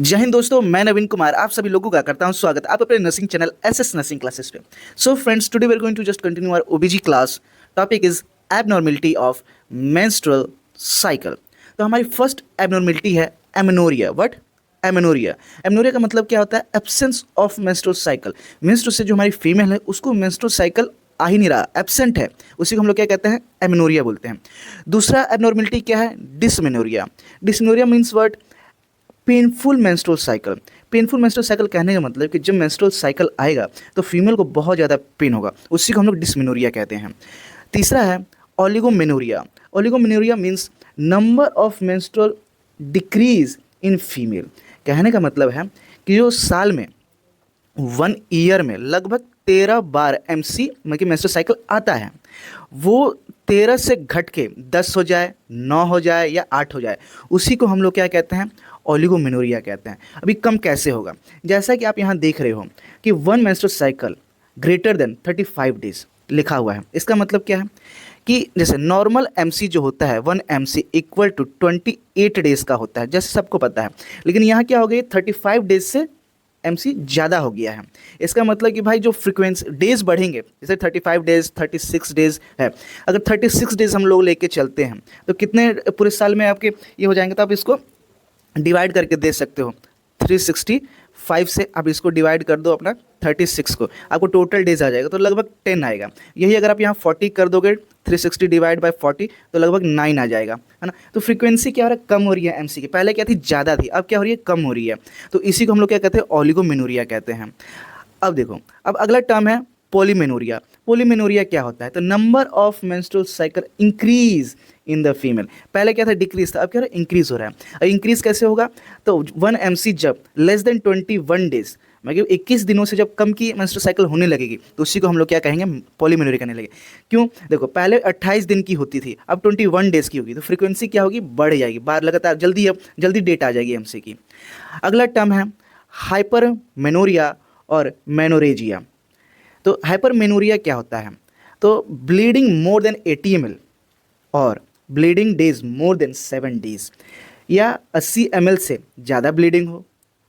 जय हिंद दोस्तों, मैं नवीन कुमार आप सभी लोगों का करता हूं स्वागत आप अपने nursing channel SS nursing classes पे। So friends, today we are going to just continue our OBG class. Topic is abnormality of menstrual cycle. तो हमारी फर्स्ट एबनॉर्मेलिटी है एमेनोरिया। व्हाट? एमेनोरिया। एमेनोरिया का मतलब क्या होता है? Absence of menstrual cycle. Menstrual से जो हमारी फीमेल है उसको मेंस्ट्रुअल साइकिल आ ही नहीं रहा, एब्सेंट है, उसी को हम लोग क्या कहते हैं? एमेनोरिया बोलते हैं। दूसरा एबनॉर्मेलिटी क्या है? Dysmenorrhoea. Dysmenorrhoea means what? Painful menstrual cycle. Painful menstrual cycle कहने का मतलब कि जब मेंस्ट्रुअल साइकिल आएगा तो फीमेल को बहुत ज़्यादा पेन होगा, उसी को हम लोग डिसमेनोरिया कहते हैं। तीसरा है oligomenorrhoea. Oligomenorrhoea means number of menstrual decrease in female. कहने का मतलब है कि जो साल में 1 ईयर में लगभग 13 बार एमसी मतलब मेंस्ट्रुअल साइकिल आता है, वो 13 से घट के 10 हो जाए, 9 हो जाए या 8 हो जाए, उसी को हम लोग क्या कहते हैं? ओलिगोमेनोरिया कहते हैं। अभी कम कैसे होगा? जैसा कि आप यहाँ देख रहे हो कि one menstrual cycle greater than 35 days लिखा हुआ है। इसका मतलब क्या है कि जैसे नॉर्मल एमसी जो होता है 1 एमसी इक्वल टू 28 डेज का होता है, जैसे सबको पता है। लेकिन यहाँ क्या हो गई? 35 डेज से एमसी ज़्यादा हो गया है। इसका मतलब कि भाई जो फ्रीक्वेंसी डेज बढ़ेंगे, जैसे 35 डेज 36 डेज है, अगर 36 डेज हम लोग लेके चलते हैं तो कितने पूरे साल में आपके ये हो जाएंगे? तो आप इसको डिवाइड करके दे सकते हो। 365 से आप इसको डिवाइड कर दो अपना 36 को, आपको टोटल डेज आ जाएगा तो लगभग 10 आएगा। यही अगर आप यहाँ 40 कर दोगे 360 डिवाइड बाय 40 तो लगभग 9 आ जाएगा, है ना। तो फ्रीक्वेंसी क्या हो रहा है? कम हो रही है एमसी की। पहले क्या थी? ज़्यादा थी, अब क्या हो रही है? कम हो रही है। तो इसी को हम लोग क्या कहते हैं? ओलिगोमेनोरिया कहते हैं। अब देखो, अब अगला टर्म है पॉलीमेनोरिया। पॉलीमेनोरिया क्या होता है? तो number of menstrual cycle increase in the female. पहले क्या था? डिक्रीज था, अब क्या हो रहा है? इंक्रीज हो रहा है। अब इंक्रीज कैसे होगा? तो 1 एमसी जब लेस देन 21 डेज मतलब 21 दिनों से जब कम की मेंस्ट्रुअल साइकिल होने लगेगी तो उसी को हम लोग क्या कहेंगे? पॉलीमेनोरिया कहने लगे। क्यों? देखो, पहले 28 दिन की होती थी, अब 21 डेज की होगी, तो फ्रीक्वेंसी क्या होगी? बढ़ जाएगी, बार लगातार जल्दी जल्दी डेट आ जाएगी एमसी की। अगला टर्म है हाइपरमेनोरिया और मेनोरेजिया। तो हाइपरमेनोरिया क्या होता है? तो ब्लीडिंग मोर देन 80 ml और bleeding days more than 7 days, या 80 ml से ज़्यादा ब्लीडिंग हो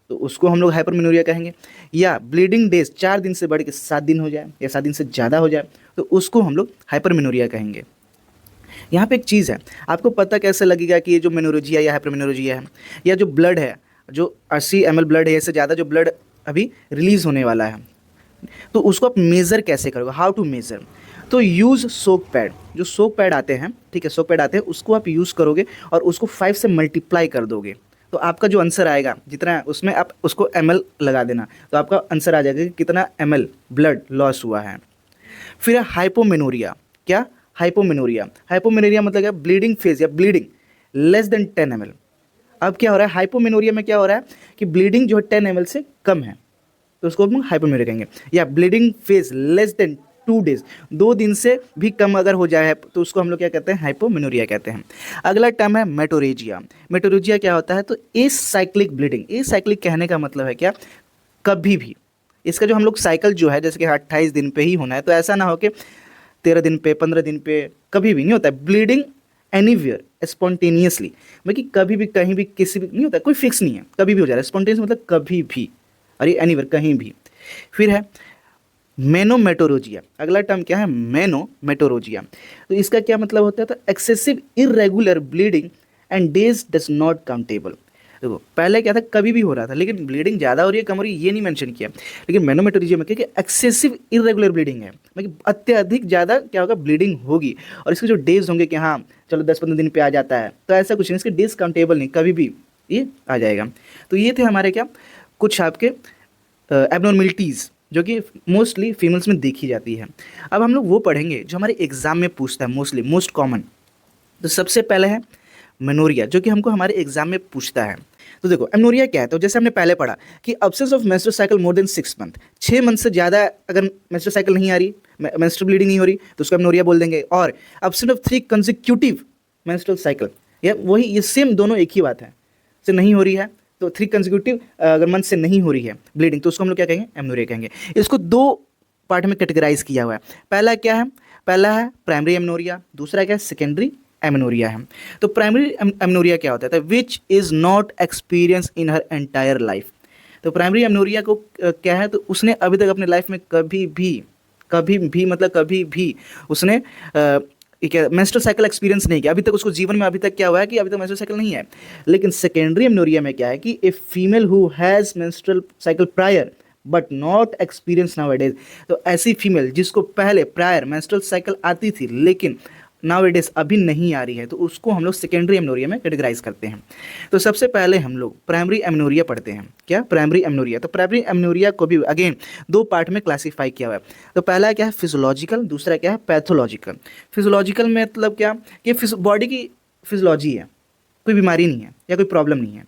तो उसको हम लोग हाइपरमेनोरिया कहेंगे, या ब्लीडिंग डेज 4 दिन से बढ़ के 7 दिन हो जाए या 7 दिन से ज़्यादा हो जाए तो उसको हम लोग हाइपरमेनोरिया कहेंगे। यहाँ पे एक चीज़ है, आपको पता कैसे लगेगा कि ये जो मेनोरेजिया या हाइपरमेनोरेजिया है, या जो ब्लड है, जो 80 ml ब्लड है, इससे ज़्यादा जो ब्लड अभी रिलीज़ होने वाला है, तो उसको आप मेज़र कैसे करोगे? How to measure? तो यूज़ सोक पैड। जो सोक पैड आते हैं, ठीक है, सोक पैड आते हैं, उसको आप यूज़ करोगे और उसको 5 से मल्टीप्लाई कर दोगे तो आपका जो आंसर आएगा जितना है उसमें आप उसको ml लगा देना तो आपका आंसर आ जाएगा कि कितना ml ब्लड लॉस हुआ है। फिर है हाइपोमेनोरिया। क्या? हाइपोमेनोरिया। हाइपोमेनोरिया मतलब क्या? ब्लीडिंग फेज या ब्लीडिंग लेस देन 10 ml। अब क्या हो रहा है? हाइपोमेनोरिया में क्या हो रहा है कि ब्लीडिंग जो है 10 ml से कम है तो उसको हम हाइपोमेनोरिया कहेंगे। या bleeding phase less than 2 days, 2 दिन से भी कम अगर हो जाए तो उसको हम लोग क्या कहते हैं? हाइपोमेनोरिया कहते हैं। अगला टर्म है मेटोरेजिया। मेटोरेजिया क्या होता है? तो एसाइक्लिक ब्लीडिंग। एसाइक्लिक कहने का मतलब है क्या? कभी भी इसका जो हम लोग साइकिल जो है जैसे कि 28 दिन पे ही होना है, तो ऐसा ना हो कि 13 दिन पे 15 दिन पे, कभी भी नहीं होता है। ब्लीडिंग एनीवेयर स्पॉन्टेनियसली, मतलब कि कभी भी कहीं भी किसी भी नहीं होता है, कोई फिक्स नहीं है, कभी भी हो जा रहा है। स्पॉन्टेनियस मतलब कभी भी, अरे एनीवेयर कहीं भी। फिर है मेनोमेटोरोजिया। अगला टर्म क्या है? मेनोमेटोरोजिया। तो इसका क्या मतलब होता है? तो excessive irregular bleeding and days does not countable. देखो, पहले क्या था? कभी भी हो रहा था, लेकिन ब्लीडिंग ज़्यादा हो रही है कम हो रही है ये नहीं मेंशन किया। लेकिन मेनोमेटोरोजिया में क्या कि एक्सेसिव इरेगुलर ब्लीडिंग है, मतलब अत्यधिक ज़्यादा क्या होगा? ब्लीडिंग होगी। और इसके जो डेज होंगे कि हाँ चलो 10-15 दिन पे आ जाता है, तो ऐसा कुछ नहीं, इसके डेज काउंटेबल नहीं, कभी भी ये आ जाएगा। तो ये थे हमारे क्या कुछ आपके एबनॉर्मेलिटीज़ जो कि मोस्टली फीमेल्स में देखी जाती है। अब हम लोग वो पढ़ेंगे जो हमारे एग्जाम में पूछता है, मोस्टली मोस्ट कॉमन। तो सबसे पहले है मेनोरिया, जो कि हमको हमारे एग्जाम में पूछता है। तो देखो एमनोरिया क्या है? तो जैसे हमने पहले पढ़ा कि absence of menstrual cycle more than 6 month, 6 month से ज़्यादा अगर मेंस्ट्रुअल साइकिल नहीं आ रही, मेंस्ट्रुअल ब्लीडिंग नहीं हो रही तो उसको एमनोरिया बोल देंगे। और absence of 3 consecutive menstrual cycle, ये वही, ये सेम दोनों एक ही बात है, से नहीं हो रही है तो 3 कंसेक्यूटिव अगर मंथ से नहीं हो रही है ब्लीडिंग तो उसको हम लोग क्या कहेंगे? एमनोरिया कहेंगे। इसको 2 पार्ट में कैटेगराइज किया हुआ है। पहला क्या है? पहला है प्राइमरी एमनोरिया, दूसरा क्या है? सेकेंडरी एमेनोरिया है। तो प्राइमरी एमेनोरिया क्या होता है, which is not experience in her entire life. तो प्राइमरी एमेनोरिया को क्या है, तो उसने अभी तक अपने लाइफ में कभी भी मतलब कभी भी उसने क्या मेंस्ट्रुअल साइकिल एक्सपीरियंस नहीं किया अभी तक। उसको जीवन में अभी तक क्या हुआ है कि अभी तक मेंस्ट्रुअल साइकिल नहीं है। लेकिन सेकेंडरी एमेनोरिया में क्या है कि a female who has menstrual cycle prior but not experience nowadays. तो ऐसी फीमेल जिसको पहले प्रायर मेंस्ट्रुअल साइकिल आती थी लेकिन नाउ-ए-डेज अभी नहीं आ रही है, तो उसको हम लोग सेकेंडरी एमेनोरिया में कैटेगराइज करते हैं। तो सबसे पहले हम लोग प्राइमरी एमेनोरिया पढ़ते हैं। क्या, प्राइमरी एमेनोरिया। तो प्राइमरी एमेनोरिया को भी अगेन दो पार्ट में क्लासीफाई किया हुआ है। तो पहला क्या है, फिजियोलॉजिकल, दूसरा क्या है, पैथोलॉजिकल। फिजियोलॉजिकल में मतलब क्या कि बॉडी की फिजियोलॉजी है, कोई बीमारी नहीं है या कोई प्रॉब्लम नहीं है।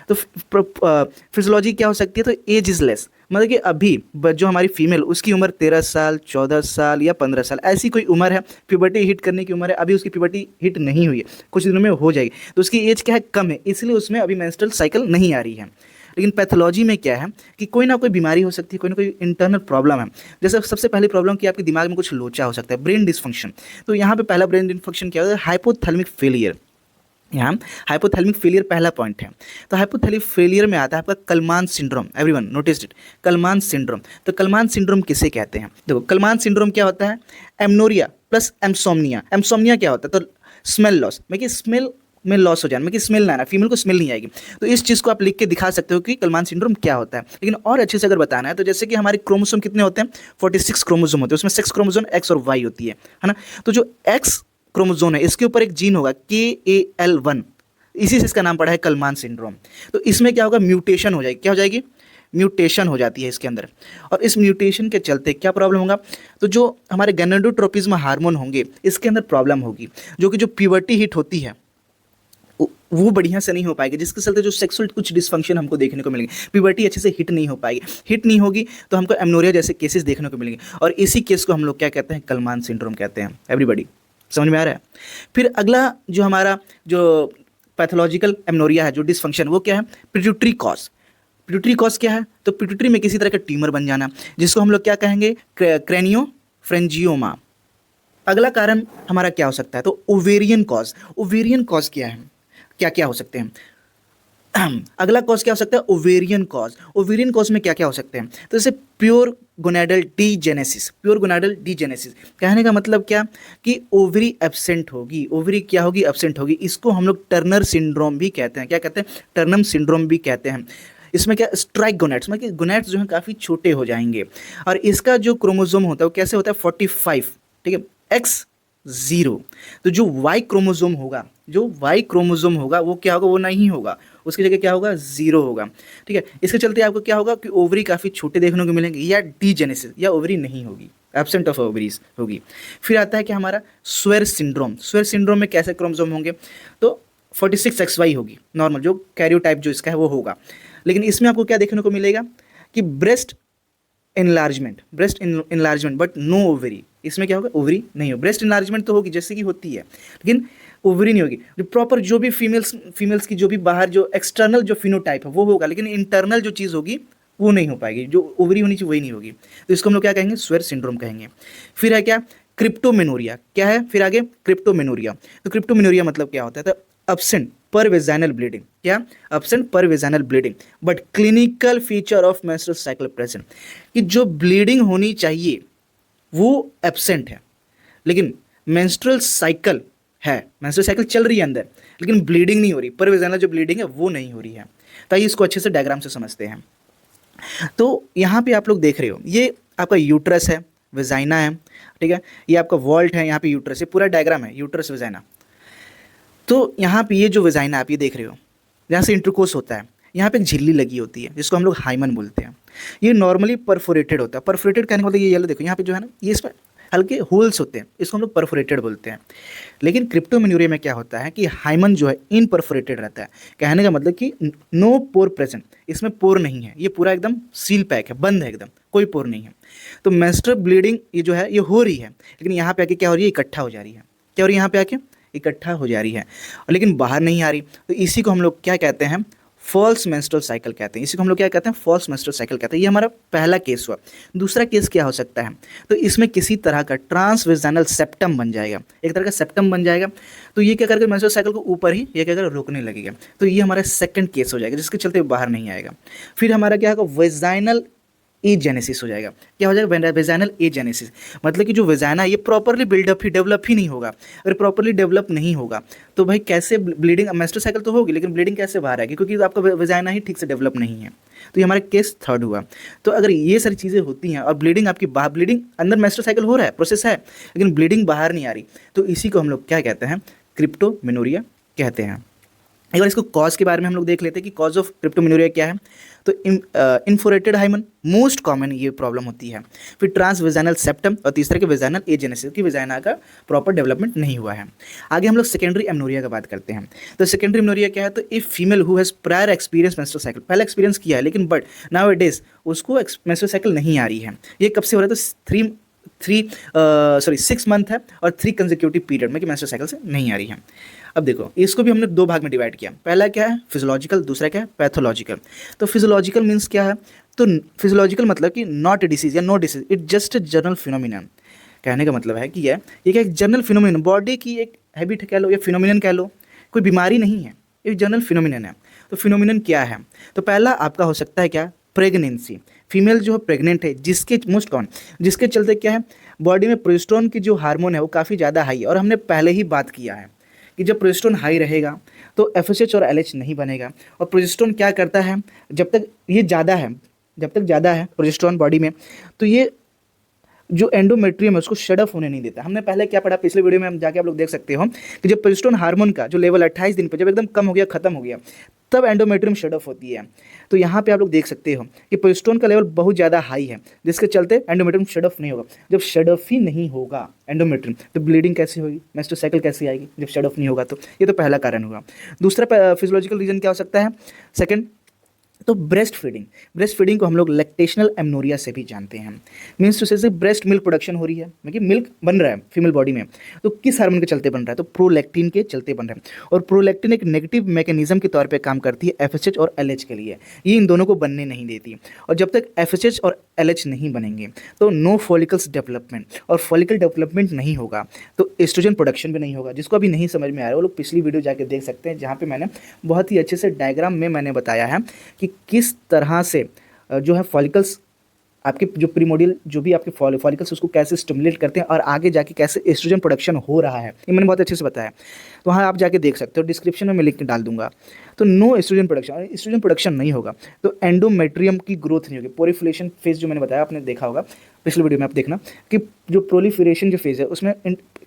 तो फिजियोलॉजी क्या हो सकती है, तो एज इज़ लेस, मतलब कि अभी जो हमारी फीमेल उसकी उम्र 13 साल 14 साल या 15 साल ऐसी कोई उम्र है, प्यूबर्टी हिट करने की उम्र है, अभी उसकी प्यूबर्टी हिट नहीं हुई है, कुछ दिनों में हो जाएगी, तो उसकी एज क्या है, कम है, इसलिए उसमें अभी मेंस्ट्रुअल साइकिल नहीं आ रही है। लेकिन पैथोलॉजी में क्या है कि कोई ना कोई बीमारी हो सकती है, कोई ना कोई इंटरनल प्रॉब्लम है। जैसे सबसे पहली प्रॉब्लम कि आपके दिमाग में कुछ लोचा हो सकता है, ब्रेन डिसफंक्शन। तो यहाँ पे पहला ब्रेन डिसफंक्शन क्या होता है, हाइपोथैलेमिक फेलियर। यहाँ हाइपोथैलेमिक फेलियर पहला पॉइंट है। तो हाइपोथैलेमिक फेलियर में आता है आपका Kallmann syndrome. Everyone noticed it, Kallmann syndrome. तो कलमान सिंड्रोम किसे कहते हैं, देखो कलमान सिंड्रोम क्या होता है, एमनोरिया प्लस एमसोमनिया। एमसोमनिया क्या होता है, तो स्मेल लॉस, मैं कि स्मेल में लॉस हो जाना, मैं कि स्मेल ना आना, फीमेल को स्मेल नहीं आएगी। तो इस चीज़ को आप लिख के दिखा सकते हो कि कलमान सिंड्रोम क्या होता है। लेकिन और अच्छे से अगर बताना है तो जैसे कि हमारे क्रोमोसोम कितने होते हैं, 46 क्रोमोसोम होते हैं, उसमें 6 क्रोमोसोम एक्स और वाई होती है ना। तो जो एक्स क्रोमोसोम है इसके ऊपर एक जीन होगा KAL1, इसी से इसका नाम पड़ा है कलमान सिंड्रोम। तो इसमें क्या होगा, म्यूटेशन हो जाएगी, क्या हो जाएगी, म्यूटेशन हो जाती है इसके अंदर। और इस म्यूटेशन के चलते क्या प्रॉब्लम होगा, तो जो हमारे गैनाडोट्रोपिज्म हार्मोन होंगे इसके अंदर प्रॉब्लम होगी, जो कि जो प्यूबर्टी हिट होती है वो बढ़िया से नहीं हो पाएगी, जिसके चलते जो सेक्सुअल कुछ डिसफंक्शन हमको देखने को मिलेंगे, प्यूबर्टी अच्छे से हिट नहीं हो पाएगी, हिट नहीं होगी तो हमको एमनोरिया जैसे केसेस देखने को मिलेंगे। और इसी केस को हम लोग क्या कहते हैं, कलमान सिंड्रोम कहते हैं। एवरीबॉडी समझ में आ रहा है। फिर अगला जो हमारा जो पैथोलॉजिकल एमनोरिया है, जो डिसफंक्शन, वो क्या है, पिट्यूटरी कॉज। पिट्यूटरी कॉज क्या है, तो पिट्यूटरी में किसी तरह का ट्यूमर बन जाना, जिसको हम लोग क्या कहेंगे, क्रेनियोफ्रेंजियोमा। अगला कारण हमारा क्या हो सकता है, तो ओवेरियन कॉज। ओवेरियन कॉज क्या है, क्या क्या हो सकते हैं, अगला कॉज क्या हो सकता है, ओवेरियन कॉज। ओवेरियन कॉज में क्या क्या हो सकते हैं, तो जैसे प्योर गोनाडल डीजेनेसिस। प्योर गोनाडल डीजेनेसिस कहने का मतलब क्या कि ओवरी एब्सेंट होगी, ओवरी क्या होगी, एब्सेंट होगी। इसको हम लोग टर्नर सिंड्रोम भी कहते हैं, क्या कहते हैं, टर्नम सिंड्रोम भी कहते हैं। इसमें क्या, स्ट्राइक गोनेट्स, मतलब कि गोनेट्स जो हैं काफ़ी छोटे हो जाएंगे। और इसका जो क्रोमोसोम होता है वो कैसे होता है, 45, ठीक है, X0। तो जो वाई क्रोमोसोम होगा, जो वाई क्रोमोसोम होगा वो क्या होगा, वो नहीं होगा, उसकी जगह क्या होगा, 0 होगा, ठीक है। इसके चलते आपको क्या होगा कि ओवरी काफ़ी छोटे देखने को मिलेंगे, या डीजेनेसिस, या ओवरी नहीं होगी, एब्सेंट ऑफ ओवरीज होगी। फिर आता है कि हमारा स्वेर सिंड्रोम। स्वेर सिंड्रोम में कैसे क्रोमोसोम होंगे, तो 46XY होगी नॉर्मल, जो कैरियोटाइप जो इसका है वो होगा। लेकिन इसमें आपको क्या देखने को मिलेगा कि breast enlargement but no ovary. इसमें क्या होगा, ओवरी नहीं हो, ब्रेस्ट इनलार्जमेंट तो होगी जैसे कि होती है, लेकिन ओवरी नहीं होगी। जो प्रॉपर जो भी फीमेल्स की जो भी बाहर जो एक्सटर्नल जो फिनोटाइप है वो होगा, लेकिन इंटरनल जो चीज़ होगी वो नहीं हो पाएगी, जो ओवरी होनी चाहिए वही नहीं होगी। तो इसको हम लोग क्या कहेंगे, स्वेर सिंड्रोम कहेंगे। फिर है क्या, क्रिप्टोमेनोरिया। क्या है फिर आगे, क्रिप्टोमेनोरिया। तो क्रिप्टोमेनोरिया मतलब क्या होता है, तो absent per vaginal bleeding। क्या, absent per vaginal bleeding but clinical feature of menstrual cycle present। कि जो ब्लीडिंग होनी चाहिए वो एब्सेंट है, लेकिन मेंस्ट्रुअल साइकिल है, मेंस्ट्रुअल साइकिल चल रही है अंदर, लेकिन ब्लीडिंग नहीं हो रही, पर वेजाइनल जो ब्लीडिंग है वो नहीं हो रही है। ताकि इसको अच्छे से डायग्राम से समझते हैं। तो यहाँ पे आप लोग देख रहे हो, ये आपका यूट्रस है, वेजाइना है, ठीक है, ये आपका वॉल्ट है, यहाँ पे यूट्रस है, पूरा डायग्राम है यूट्रस वेजाइना। तो यहाँ पे ये जो वेजाइना आप ये देख रहे हो, जहाँ से इंटरकोर्स होता है, यहाँ पे एक झिल्ली लगी होती है जिसको हम लोग हाइमन बोलते हैं। ये नॉर्मली परफोरेटेड होता है। परफोरेटेड कहने का मतलब ये येलो देखो, यहाँ पे जो है ना, ये इसमें हल्के होल्स होते हैं, इसको हम लोग परफोरेटेड बोलते हैं। लेकिन क्रिप्टोमेन्यूरिया में क्या होता है कि हाइमन जो है इन परफोरेटेड रहता है। कहने का मतलब कि नो पोर प्रेजेंट, इसमें पोर नहीं है, ये पूरा एकदम सील पैक है, बंद है एकदम, कोई पोर नहीं है। तो मेंस्ट्रुअल ब्लीडिंग ये जो है ये हो रही है, लेकिन यहाँ पे आके क्या हो रही है, इकट्ठा हो जा रही है। क्या हो रही है, यहाँ पे आके इकट्ठा हो जा रही है, और लेकिन बाहर नहीं आ रही। तो इसी को हम लोग क्या कहते हैं, फॉल्स मेंस्ट्रुअल साइकिल कहते हैं, इसी को हम लोग क्या कहते हैं, फॉल्स मेंस्ट्रुअल साइकिल कहते हैं। ये हमारा पहला केस हुआ। दूसरा केस क्या हो सकता है, तो इसमें किसी तरह का ट्रांसवेजाइनल सेप्टम बन जाएगा, एक तरह का सेप्टम बन जाएगा, तो ये क्या करेगा, मेंस्ट्रुअल साइकिल को ऊपर ही ये क्या करेगा, रोकने लगेगा। तो ये हमारा सेकंड केस हो जाएगा, जिसके चलते बाहर नहीं आएगा। फिर हमारा क्या होगा, वेजाइनल एजेनेसिस हो जाएगा। क्या हो जाएगा, वेजाइनल एजेनेसिस, मतलब कि जो वेजाइना ये प्रॉपरली बिल्डअप ही डेवलप ही नहीं होगा। अगर प्रॉपरली डेवलप नहीं होगा तो भाई कैसे ब्लीडिंग, मेंस्ट्रुअल साइकिल तो होगी लेकिन ब्लीडिंग कैसे बाहर आएगी, क्योंकि आपका वेजाइना ही ठीक से डेवलप नहीं है। तो ये हमारा केस थर्ड हुआ। तो अगर ये सारी चीज़ें होती हैं और ब्लीडिंग आपकी बाहर, ब्लीडिंग अंदर मेंस्ट्रुअल साइकिल हो रहा है, प्रोसेस है, लेकिन ब्लीडिंग बाहर नहीं आ रही, तो इसी को हम लोग क्या कहते हैं, क्रिप्टोमेनोरिया कहते हैं। एक बार इसको कॉज के बारे में हम लोग देख लेते हैं कि कॉज ऑफ क्रिप्टोमेनोरिया क्या है। तो इन्फोरेटेड हाइमन मोस्ट कॉमन ये प्रॉब्लम होती है। फिर ट्रांसवेजाइनल सेप्टम और तीसरा के वेजाइनल एजेनेसिस की वेजाइना का प्रॉपर डेवलपमेंट नहीं हुआ है। आगे हम लोग सेकेंडरी एमनोरिया का बात करते हैं। तो सेकेंडरी एमनोरिया क्या है, तो ए female who has prior experience menstrual cycle, पहले एक्सपीरियंस किया है लेकिन बट नाउ इट इज उसको मेंस्ट्रुअल साइकिल नहीं आ रही है। ये कब से हो रहा है, तो 6 मंथ है और 3 कंसेक्यूटिव पीरियड में कि मेंस्ट्रुअल साइकिल से नहीं आ रही है। अब देखो इसको भी हमने 2 भाग में डिवाइड किया, पहला क्या है फिजियोलॉजिकल, दूसरा क्या है पैथोलॉजिकल। तो फिजियोलॉजिकल मीन्स क्या है, तो फिजियोलॉजिकल मतलब कि नॉट ए डिसीज या no disease, it just a general phenomenon. कहने का मतलब है कि ये क्या एक जनरल फिनोमिनन, बॉडी की एक हैबिट कह लो या फिनोमिनन कह लो, कोई बीमारी नहीं है, एक जनरल फिनोमिनन है। तो फिनोमिनन क्या है, तो पहला आपका हो सकता है क्या, प्रेगनेंसी, फीमेल जो है प्रेग्नेंट है, जिसके मोस्ट कॉमन, जिसके चलते क्या है, बॉडी में प्रोजेस्टेरोन की जो हार्मोन है वो काफ़ी ज़्यादा हाई है। और हमने पहले ही बात किया है कि जब प्रोजेस्टेरोन हाई रहेगा तो एफएसएच और एलएच नहीं बनेगा। और प्रोजेस्टेरोन क्या करता है, जब तक ये ज़्यादा है, जब तक ज़्यादा है प्रोजेस्टेरोन बॉडी में, तो ये जो एंडोमेट्रियम है उसको शट ऑफ होने नहीं देता। हमने पहले क्या पढ़ा, पिछले वीडियो में हम जाके आप लोग देख सकते हो कि जब प्रोजेस्टेरोन हार्मोन का जो लेवल 28 दिन पे जब एकदम कम हो गया, खत्म हो गया, तब एंडोमेट्रियम शट ऑफ होती है। तो यहाँ पे आप लोग देख सकते हो कि प्रोजेस्टेरोन का लेवल बहुत ज़्यादा हाई है, जिसके चलते एंडोमेट्रियम शट ऑफ नहीं होगा। जब शट ऑफ ही नहीं होगा एंडोमेट्रियम, तो ब्लीडिंग कैसे होगी, मेंस्ट्रुअल साइकिल कैसे आएगी, जब शट ऑफ नहीं होगा। तो ये तो पहला कारण होगा। दूसरा फिजियोलॉजिकल रीजन क्या हो सकता है, सेकंड, तो ब्रेस्ट फीडिंग। ब्रेस्ट फीडिंग को हम लोग लैक्टेशनल एमनोरिया से भी जानते हैं। मीन्स टू से ब्रेस्ट मिल्क प्रोडक्शन हो रही है, मतलब मिल्क बन रहा है फीमेल बॉडी में, तो किस हार्मोन के चलते बन रहा है, तो प्रोलैक्टिन के चलते बन रहा है। और प्रोलैक्टिन एक नेगेटिव मैकेनिज्म के तौर पे काम करती है एफएसएच और एलएच के लिए, ये इन दोनों को बनने नहीं देती। और जब तक एफएसएच और एलएच नहीं बनेंगे तो नो फॉलिकल्स डेवलपमेंट, और फॉलिकल डेवलपमेंट नहीं होगा तो एस्ट्रोजन प्रोडक्शन भी नहीं होगा। जिसको अभी नहीं समझ में आ रहा है वो लोग पिछली वीडियो जाके देख सकते हैं, जहाँ पे मैंने बहुत ही अच्छे से डायग्राम में मैंने बताया है कि किस तरह से जो है फॉलिकल्स आपके जो प्रीमोडियल जो भी आपके फॉलिकल्स उसको कैसे स्टिमुलेट करते हैं और आगे जाके कैसे एस्ट्रोजन प्रोडक्शन हो रहा है, ये मैंने बहुत अच्छे से बताया। तो वहाँ आप जाके देख सकते हो, डिस्क्रिप्शन में मैं लिंक डाल दूंगा। तो नो एस्ट्रोजन प्रोडक्शन, और एस्ट्रोजन प्रोडक्शन नहीं होगा तो एंडोमेट्रियम की ग्रोथ नहीं होगी। प्रोलिफरेशन फेज जो मैंने बताया आपने देखा होगा पिछले वीडियो में, आप देखना कि जो प्रोलिफरेशन जो फेज है उसमें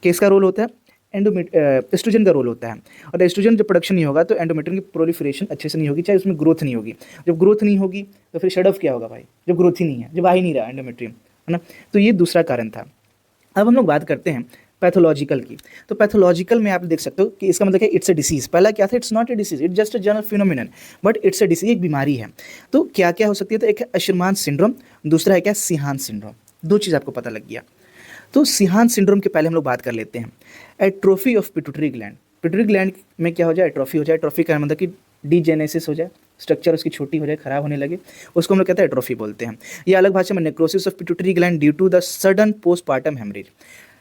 किसका रोल होता है, एस्ट्रोजन का रोल होता है। और एस्ट्रोजन जब प्रोडक्शन नहीं होगा तो एंडोमेट्रियम की प्रोलिफरेशन अच्छे से नहीं होगी, चाहे उसमें ग्रोथ नहीं होगी। जब ग्रोथ नहीं होगी तो फिर शट ऑफ क्या होगा भाई, जब ग्रोथ ही नहीं है, जब आ ही नहीं रहा एंडोमेट्रियम, है ना। तो ये दूसरा कारण था। अब हम लोग बात करते हैं पैथोलॉजिकल की। तो पैथोलॉजिकल में आप देख सकते हो कि इसका मतलब है इट्स अ डिसीज। पहला क्या था, it's not a disease, it's just a general phenomenon, but it's a disease, एक बीमारी है। तो क्या क्या हो सकती है, तो एक है अशरमान सिंड्रोम, दूसरा है क्या, सिहान सिंड्रोम। 2 चीज़ आपको पता लग गया। तो सिहान सिंड्रोम के पहले हम लोग बात कर लेते हैं atrophy of pituitary gland. Pituitary gland में क्या हो जाए, एट्रोफी हो जाए। एट्रोफी का मतलब कि डीजेनेसिस हो जाए, स्ट्रक्चर उसकी छोटी हो जाए, खराब होने लगे, उसको हम लोग कहते हैं एट्रोफी बोलते हैं। या अलग भाषा में necrosis of pituitary gland due to the sudden postpartum haemorrhage,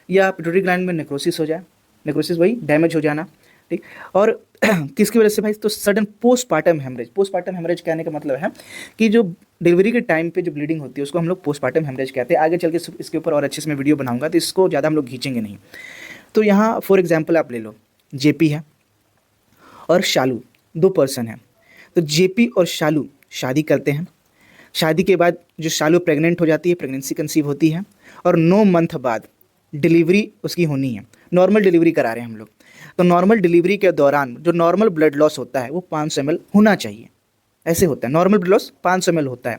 या पिट्यूटरी ग्लैंड में नेक्रोसिस हो जाए, नेक्रोसिस वही डैमेज हो जाना, ठीक। और किसकी वजह से भाई, तो sudden postpartum haemorrhage. Postpartum haemorrhage कहने का मतलब है कि जो डिलीवरी के टाइम पे जो ब्लीडिंग होती है उसको हम लोग पोस्टपार्टम हेमरेज कहते हैं। आगे चल के इसके ऊपर और अच्छे से मैं वीडियो बनाऊंगा, तो इसको ज़्यादा हम लोग खींचेंगे नहीं। तो यहाँ फॉर एग्जांपल आप ले लो, जेपी है और शालू, 2 पर्सन हैं। तो जेपी और शालू शादी करते हैं। शादी के बाद जो शालू प्रेग्नेंट हो जाती है, प्रेगनेंसी कंसीव होती है, और 9 मंथ बाद डिलीवरी उसकी होनी है। नॉर्मल डिलीवरी करा रहे हैं हम लोग। तो नॉर्मल डिलीवरी के दौरान जो नॉर्मल ब्लड लॉस होता है वो 500 ml होना चाहिए, ऐसे होता है। नॉर्मल ब्लड लॉस 500 ml होता है,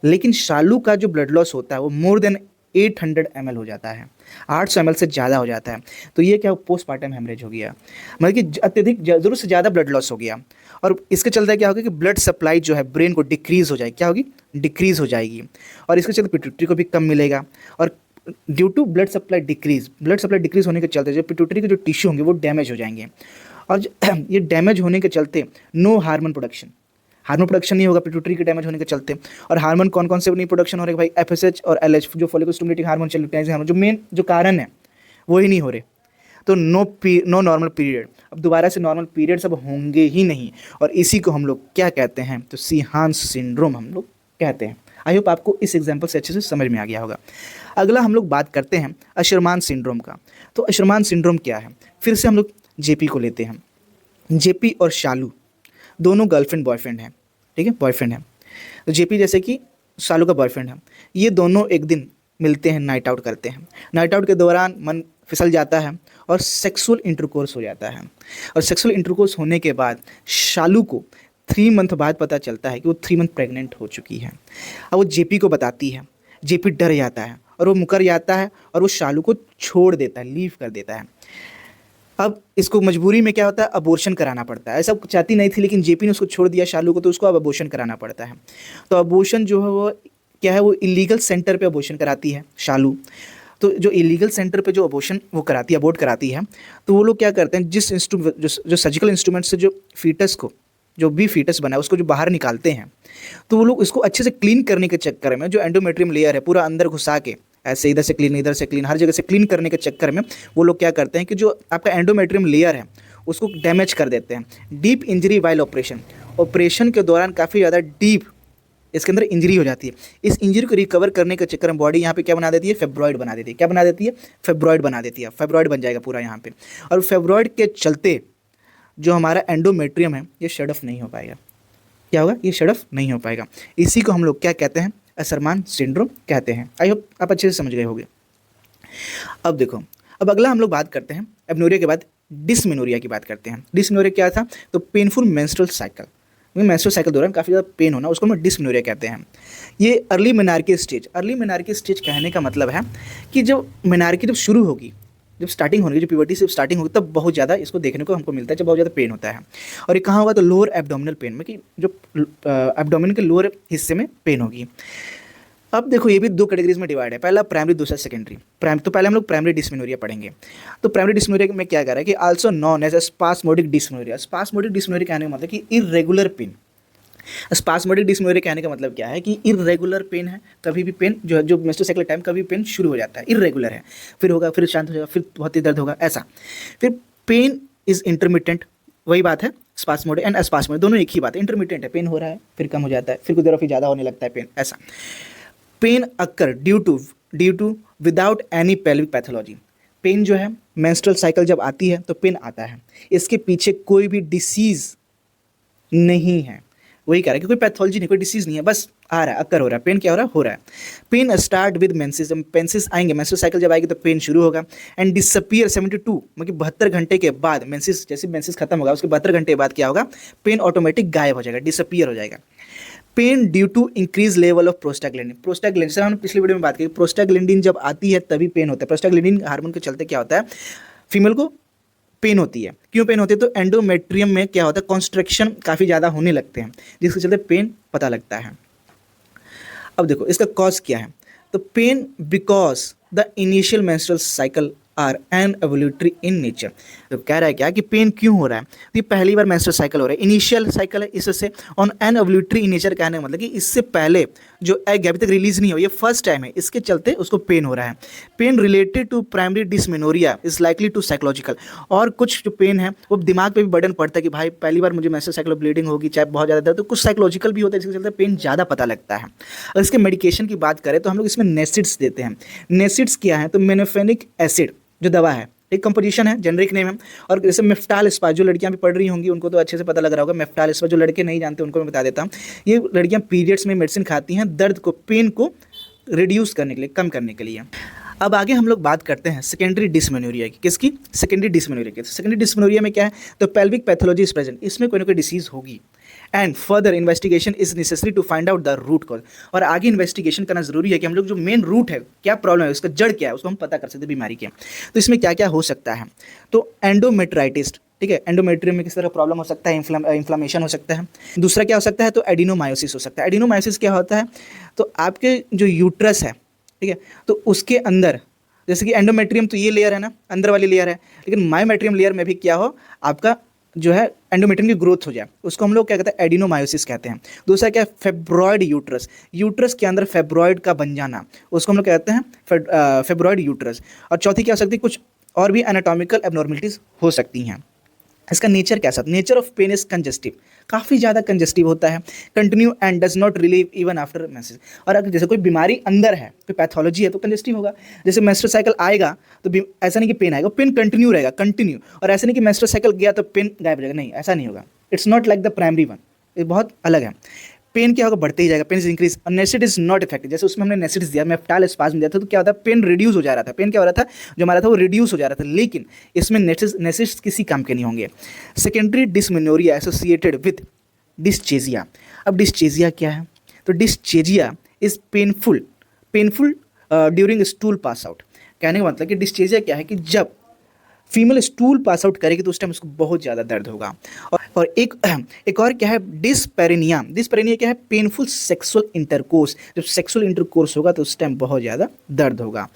लेकिन शालू का जो ब्लड लॉस होता है वो मोर देन 800 ml हो जाता है, 800 ml से ज़्यादा हो जाता है। तो ये क्या, पोस्टपार्टम हेमरेज हो गया, मतलब कि अत्यधिक ज़रूरत से ज़्यादा ब्लड लॉस हो गया। और इसके चलते क्या होगा कि ब्लड सप्लाई जो है ब्रेन को डिक्रीज़ हो जाएगी, क्या होगी, डिक्रीज़ हो जाएगी। और इसके चलते पिट्यूटरी को भी कम मिलेगा। और due to blood supply decrease होने के चलते जो पिट्यूटरी के जो टिश्यू होंगे वो डैमेज हो जाएंगे। और ये डैमेज होने के चलते no hormone production, hormone production नहीं होगा पिट्यूटरी के डैमेज होने के चलते। और हार्मोन कौन कौन से नहीं प्रोडक्शन हो रहे भाई, एफएसएच और एलएच जो फॉलिकल स्टिमुलेटिंग हार्मोन, लुटेनिक हार्मोन, जो मेन जो कारण है वो ही नहीं हो रहे। तो नो नॉर्मल पीरियड, अब दोबारा से नॉर्मल पीरियड्स अब होंगे ही नहीं, और इसी को हम लोग क्या कहते हैं, तो सीहान सिंड्रोम हम लोग कहते हैं। आई होप आपको इस एग्जाम्पल से अच्छे से समझ में आ गया होगा। अगला हम लोग बात करते हैं अशरमान सिंड्रोम का। तो अशरमान सिंड्रोम क्या है, फिर से हम लोग जेपी को लेते हैं। जेपी और शालू दोनों गर्लफ्रेंड बॉयफ्रेंड हैं, ठीक है, बॉयफ्रेंड हैं। तो जेपी जैसे कि शालू का बॉयफ्रेंड है, ये दोनों एक दिन मिलते हैं, नाइट आउट करते हैं। नाइट आउट के दौरान मन फिसल जाता है और सेक्सुअल इंटरकोर्स हो जाता है। और सेक्सुअल इंटरकोर्स होने के बाद शालू को 3 मंथ बाद पता चलता है कि वो 3 मंथ प्रेग्नेंट हो चुकी है। अब वो जेपी को बताती है, जेपी डर जाता है और वो मुकर जाता है और वो शालू को छोड़ देता है, लीव कर देता है। अब इसको मजबूरी में क्या होता है, अबॉर्शन कराना पड़ता है। ऐसा चाहती नहीं थी लेकिन जेपी ने उसको छोड़ दिया शालू को, तो उसको अब अबॉर्शन कराना पड़ता है। तो अबॉर्शन जो है वो क्या है, वो इलीगल सेंटर पे अबॉर्शन कराती है शालू। तो जो इलीगल सेंटर पे जो अबॉर्शन वो कराती है, अबॉर्ट कराती है, तो वो लोग क्या करते हैं, जिस इंस्ट्रूमेंट जो सर्जिकल इंस्ट्रूमेंट से जो फीटस को, जो भी फीटस बना है उसको जो बाहर निकालते हैं, तो वो लोग इसको अच्छे से क्लीन करने के चक्कर में, जो एंडोमेट्रियम लेयर है पूरा अंदर घुसा के, ऐसे इधर से क्लीन इधर से क्लीन, हर जगह से क्लीन करने के चक्कर में वो लोग क्या करते हैं कि जो आपका एंडोमेट्रियम लेयर है उसको डैमेज कर देते हैं। डीप इंजरी वाइल ऑपरेशन के दौरान काफ़ी ज़्यादा डीप इसके अंदर इंजरी हो जाती है। इस इंजरी को रिकवर करने के चक्कर में बॉडी यहाँ पे क्या बना देती है, फेब्रॉइड बना देती है। क्या बना देती है, फेब्रॉइड बना देती है। फेब्रॉइड बन जाएगा पूरा यहाँ पे, और फेब्रॉइड के चलते जो हमारा एंडोमेट्रियम है ये शट ऑफ नहीं हो पाएगा। क्या होगा, ये शट ऑफ नहीं हो पाएगा। इसी को हम लोग क्या कहते हैं, असरमान सिंड्रोम कहते हैं। आई होप आप अच्छे से समझ गए होंगे। अब देखो, अब अगला हम लोग बात करते हैं एबनोरिया के बाद डिस्मेनोरिया की बात करते हैं। डिस्मेनोरिया क्या था, तो painful menstrual cycle, menstrual cycle दौरान काफ़ी ज़्यादा पेन होना, उसको हम डिस्मेनोरिया कहते हैं। ये अर्ली मेनार्की स्टेज कहने का मतलब है कि जब मेनार्की जब शुरू होगी, जब स्टार्टिंग होगी, जो प्यूबर्टी से स्टार्टिंग होगी, तब बहुत ज़्यादा इसको देखने को हमको मिलता है, जब बहुत ज़्यादा पेन होता है। और ये कहाँ होगा, तो लोअर एब्डोमिनल पेन में, कि जो एब्डोमिन के लोअर हिस्से में पेन होगी। अब देखो ये भी 2 कैटेगरीज में डिवाइड है, पहला प्राइमरी, दूसरा सेकेंडरी। तो पहले हम लोग प्राइमरी डिस्मेनोरिया पढ़ेंगे। तो प्राइमरी डिस्मेनोरिया में क्या कह रहा है कि also known as spasmodic dysmenorrhoea. Spasmodic dysmenorrhoea कहने का मतलब कि इरेगुलर पेन। स्पास्मोडिक डिस्मेनोरिया कहने का मतलब क्या है कि इरेगुलर पेन है, कभी भी पेन जो मेंस्ट्रुअल साइकिल टाइम कभी पेन शुरू हो जाता है, इरेगुलर है, फिर होगा, फिर शांत हो जाएगा, फिर बहुत ही दर्द होगा, ऐसा। फिर पेन इज इंटरमिटेंट, वही बात है, स्पास्मोडिक एंड अस्पास्मोडिक दोनों एक ही बात है। इंटरमिटेंट है, पेन हो रहा है फिर कम हो जाता है, फिर कुछ देर फिर ज़्यादा होने लगता है पेन, ऐसा। Pain occur due to without any pelvic pathology. Pain जो है मेंस्ट्रुअल साइकिल जब आती है तो पेन आता है, इसके पीछे कोई भी डिसीज़ नहीं है। वही कह रहा है कि कोई पैथोलॉजी नहीं, कोई डिसीज़ नहीं है, बस आ रहा है, अक्कर हो रहा है। पेन क्या हो रहा है, हो रहा है। Pain start with menses, menses आएंगे, मेंस्ट्रुअल साइकिल जब आएगी तो पेन शुरू होगा, एंड डिसअपीयर 72 मतलब 72 घंटे के बाद, मेंसेस जैसे मेंसेस खत्म होगा उसके 72 घंटे बाद क्या होगा, पेन ऑटोमेटिक गायब हो जाएगा, डिसअपीयर हो जाएगा। Pain due to increase level of prostaglandin. Prostaglandin sir हमने पिछले वीडियो में बात की, प्रोस्टाग्लैंडिन जब आती है तभी पेन होता है। प्रोस्टाग्लैंडिन हार्मोन के चलते क्या होता है, फीमेल को पेन होती है। क्यों पेन होती है, तो एंडोमेट्रियम में क्या होता है, कॉन्स्ट्रक्शन काफ़ी ज़्यादा होने लगते हैं, जिसके चलते पेन पता लगता है। अब देखो इसका कॉज क्या है, तो pain because the initial menstrual cycle are anovulatory in nature. तो कह रहा है क्या कि पेन क्यों हो रहा है, तो ये पहली बार मेंस्ट्रुअल साइकिल हो रहा है, इनिशियल साइकिल है, इससे ऑन एन एवोल्यूटरी इन नेचर कहने का मतलब कि इससे पहले जो एग अभी तक रिलीज नहीं हो, ये फर्स्ट टाइम है, इसके चलते उसको पेन हो रहा है। Pain related to primary dysmenorrhoea is likely to psychological. और कुछ जो पेन है वो दिमाग पे भी बर्डन पड़ता है कि भाई पहली बार मुझे मेंस्ट्रुअल साइकिल ब्लीडिंग होगी, चाहे बहुत ज़्यादा दर्द, तो कुछ साइकोलॉजिकल भी होता है जिसके चलते पेन ज़्यादा पता लगता है। अगर इसके मेडिकेशन की बात करें तो हम लोग इसमें नेसिड्स देते हैं। नेसिड्स क्या है, तो मेनोफेनिक एसिड जो दवा है, एक कंपोजिशन है, जेनरिक नेम है। और जैसे मेफ्टाल स्पास, जो लड़कियां भी पढ़ रही होंगी उनको तो अच्छे से पता लग रहा होगा, मेफ्टाल स्पास, जो लड़के नहीं जानते उनको मैं बता देता हूँ। ये लड़कियां पीरियड्स में मेडिसिन खाती हैं दर्द को, पेन को रिड्यूस करने के लिए, कम करने के लिए। अब आगे हम लोग बात करते हैं सेकेंडरी डिस्मेनोरिया की। किसकी, सेकेंडरी डिस्मेनोरिया की। सेकेंडरी डिस्मेनोरिया में क्या है, तो पेल्विक पैथोलॉजी इज प्रेजेंट, इसमें कोई ना कोई डिसीज होगी, and further investigation is necessary to find out the root cause. और आगे इन्वेस्टिगेशन करना जरूरी है कि हम लोग जो मेन रूट है, क्या प्रॉब्लम है, उसका जड़ क्या है, उसको हम पता कर सकते हैं बीमारी के। तो इसमें क्या क्या हो सकता है, तो एंडोमेट्राइटिस, ठीक है, एंडोमेट्रियम में किस तरह प्रॉब्लम हो सकता है, इन्फ्लामेशन हो सकता है। दूसरा क्या हो सकता है, तो एडिनोमायोसिस हो सकता है। एडिनोमायोसिस क्या होता है, तो आपके जो यूट्रस है, ठीक है, तो उसके अंदर, जैसे कि एंडोमेट्रियम तो ये लेयर है ना, अंदर वाली लेयर है, लेकिन मायोमेट्रियम लेयर में भी क्या हो, आपका जो है एंडोमेट्रियम की ग्रोथ हो जाए, उसको हम लोग क्या कहते हैं, एडिनोमायोसिस कहते हैं। दूसरा क्या है, फेब्रॉइड यूट्रस, यूट्रस के अंदर फेब्रॉइड का बन जाना, उसको हम लोग कहते हैं फेब्रॉइड यूट्रस। और चौथी क्या हो सकती है, कुछ और भी एनाटॉमिकल एबनॉर्मलिटीज़ हो सकती हैं। इसका नेचर कैसा, nature of pain is congestive, काफ़ी ज़्यादा कंजेस्टिव होता है, continue and does not relieve even after menses. और अगर जैसे कोई बीमारी अंदर है, कोई पैथोलॉजी है, तो कंजेस्टिव होगा। जैसे मेंस्ट्रुअल साइकिल आएगा तो ऐसा नहीं कि पेन आएगा, पेन कंटिन्यू रहेगा, कंटिन्यू। और ऐसा नहीं कि मेंस्ट्रुअल साइकिल गया तो पेन गायब हो जाएगा, नहीं, ऐसा नहीं होगा। It's not like the primary one, ये बहुत अलग है। पेन क्या होगा, बढ़ते ही जाएगा, पेन इज इंक्रीज। और नेसिड इज नॉट इफेक्टिव, जैसे उसमें हमने नेसिड दिया, मेफ्टाल स्पाज्म दिया था, तो क्या होता है, पेन रिड्यूस हो जा रहा था, पेन क्या हो रहा था, जो हमारा था वो रिड्यूस हो जा रहा था। लेकिन इसमें नेसिड्स किसी काम के नहीं होंगे। Secondary dysmenorrhoea associated with dyschezia. अब डिस्चेजिया क्या है, तो dyschezia is painful during stool pass out. कहने का मतलब कि डिस्चेजिया क्या है कि जब फीमेल स्टूल पास आउट करेगी तो उस टाइम उसको बहुत ज़्यादा दर्द होगा। और एक और क्या है, डिस्पेरेनिया। डिस्पेरेनिया क्या है, पेनफुल सेक्सुअल इंटरकोर्स, जब सेक्सुअल इंटरकोर्स होगा तो उस टाइम बहुत ज़्यादा दर्द होगा।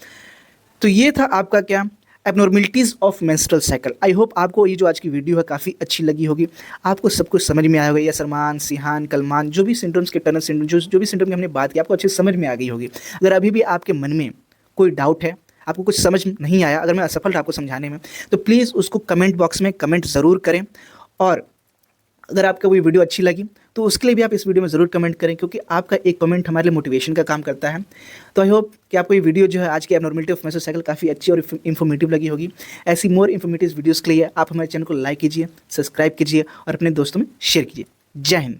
तो ये था आपका क्या, abnormalities of menstrual cycle. I hope आपको ये जो आज की वीडियो है काफ़ी अच्छी लगी होगी, आपको सब कुछ समझ में आया होगा। या सरमान, सिहान, कलमान, जो भी सिम्टम्स के टनल सिंड्रोम, जो भी सिम्टम की हमने बात की, आपको अच्छे समझ में आ गई होगी। अगर अभी भी आपके मन में कोई डाउट है, आपको कुछ समझ नहीं आया, अगर मैं असफल था आपको समझाने में, तो प्लीज़ उसको कमेंट बॉक्स में कमेंट ज़रूर करें। और अगर आपको कोई वीडियो अच्छी लगी तो उसके लिए भी आप इस वीडियो में ज़रूर कमेंट करें, क्योंकि आपका एक कमेंट हमारे लिए मोटिवेशन का काम करता है। तो आई होप कि आपको ये वीडियो जो है आज की एबनॉर्मलिटी ऑफ मेंस्ट्रुअल साइकिल काफ़ी अच्छी और इन्फॉर्मेटिव लगी होगी। ऐसी मोर इन्फॉर्मेटिव वीडियोज़ के लिए आप हमारे चैनल को लाइक कीजिए, सब्सक्राइब कीजिए और अपने दोस्तों में शेयर कीजिए। जय हिंद।